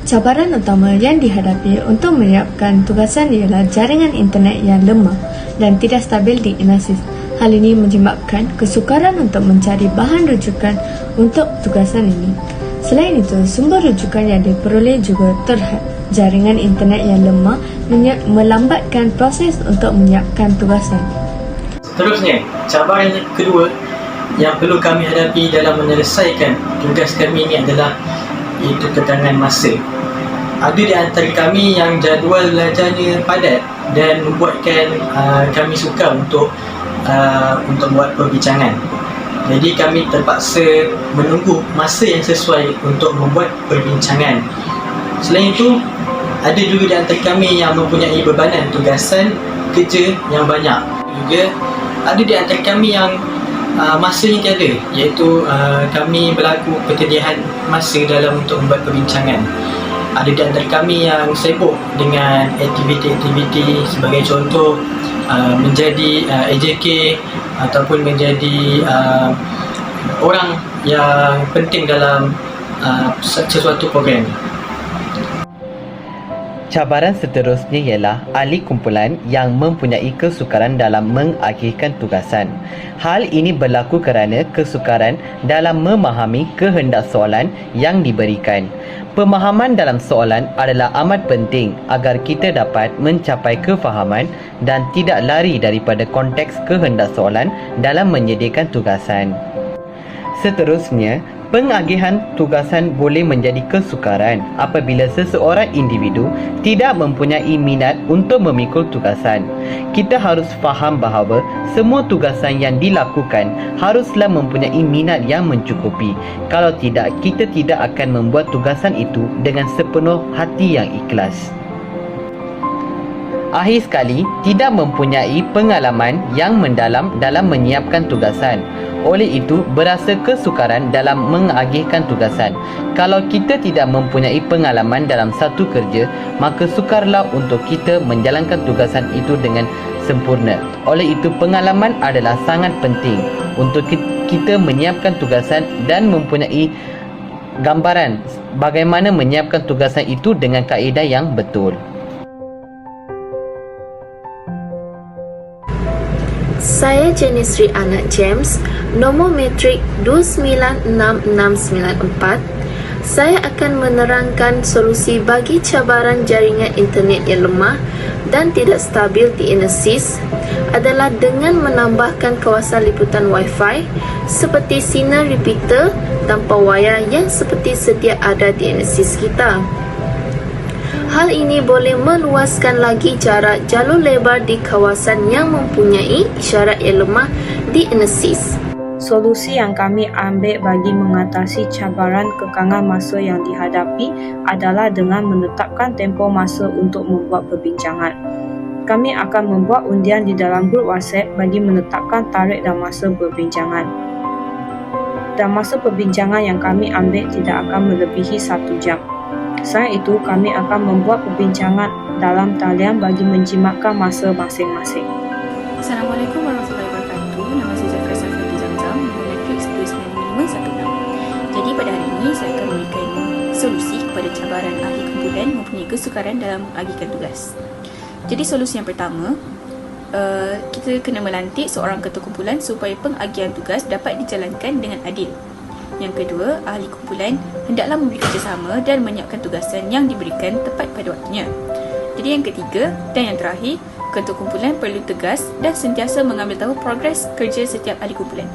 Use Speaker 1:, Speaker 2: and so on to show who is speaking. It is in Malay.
Speaker 1: Cabaran utama yang dihadapi untuk menyiapkan tugasan ialah jaringan internet yang lemah dan tidak stabil di INASIS. Hal ini menyebabkan kesukaran untuk mencari bahan rujukan untuk tugasan ini. Selain itu, sumber rujukan yang diperoleh juga terhad. Jaringan internet yang lemah melambatkan proses untuk menyiapkan tugasan.
Speaker 2: Seterusnya, cabaran kedua yang perlu kami hadapi dalam menyelesaikan tugas kami ini adalah iaitu kekangan masa. Ada di antara kami yang jadual belajarnya padat dan membuatkan kami sukar untuk buat perbincangan. Jadi kami terpaksa menunggu masa yang sesuai untuk membuat perbincangan. Selain itu, ada juga di antara kami yang mempunyai bebanan tugasan kerja yang banyak. Juga ada di antara kami yang masanya tiada, iaitu kami berlaku ketersediaan masa dalam untuk membuat perbincangan. Ada di antara kami yang sibuk dengan aktiviti-aktiviti sebagai contoh menjadi AJK ataupun menjadi orang yang penting dalam sesuatu program.
Speaker 3: Cabaran seterusnya ialah ahli kumpulan yang mempunyai kesukaran dalam mengakhirkan tugasan. Hal ini berlaku kerana kesukaran dalam memahami kehendak soalan yang diberikan. Pemahaman dalam soalan adalah amat penting agar kita dapat mencapai kefahaman dan tidak lari daripada konteks kehendak soalan dalam menyediakan tugasan. Seterusnya, pengagihan tugasan boleh menjadi kesukaran apabila seseorang individu tidak mempunyai minat untuk memikul tugasan. Kita harus faham bahawa semua tugasan yang dilakukan haruslah mempunyai minat yang mencukupi. Kalau tidak, kita tidak akan membuat tugasan itu dengan sepenuh hati yang ikhlas. Akhir sekali, tidak mempunyai pengalaman yang mendalam dalam menyiapkan tugasan. Oleh itu, berasa kesukaran dalam mengakhirkan tugasan. Kalau kita tidak mempunyai pengalaman dalam satu kerja, maka sukarlah untuk kita menjalankan tugasan itu dengan sempurna. Oleh itu, pengalaman adalah sangat penting untuk kita menyiapkan tugasan dan mempunyai gambaran bagaimana menyiapkan tugasan itu dengan kaedah yang betul.
Speaker 4: Saya Jenis Sri Anak James, nombor metrik 296694. Saya akan menerangkan solusi bagi cabaran jaringan internet yang lemah dan tidak stabil di INASIS adalah dengan menambahkan kawasan liputan Wi-Fi seperti sinar repeater tanpa wayar yang seperti sedia ada di INASIS kita. Hal ini boleh meluaskan lagi jarak jalur lebar di kawasan yang mempunyai isyarat yang lemah di INASIS.
Speaker 5: Solusi yang kami ambil bagi mengatasi cabaran kekangan masa yang dihadapi adalah dengan menetapkan tempoh masa untuk membuat perbincangan. Kami akan membuat undian di dalam grup WhatsApp bagi menetapkan tarikh dan masa perbincangan. Dan masa perbincangan yang kami ambil tidak akan melebihi 1 jam. Selain itu, kami akan membuat perbincangan dalam talian bagi menjimatkan masa masing-masing.
Speaker 6: Assalamualaikum warahmatullahi wabarakatuh. Nama saya Zafar Safati Zamzam, nombor metrik 951516. Jadi pada hari ini saya akan memberikan solusi kepada cabaran ahli kumpulan mempunyai kesukaran dalam mengakhirkan tugas. Jadi solusi yang pertama, kita kena melantik seorang ketua kumpulan supaya pengagihan tugas dapat dijalankan dengan adil. Yang kedua, ahli kumpulan hendaklah memberi kerjasama dan menyiapkan tugasan yang diberikan tepat pada waktunya. Jadi yang ketiga dan yang terakhir, ketua kumpulan perlu tegas dan sentiasa mengambil tahu progres kerja setiap ahli kumpulan.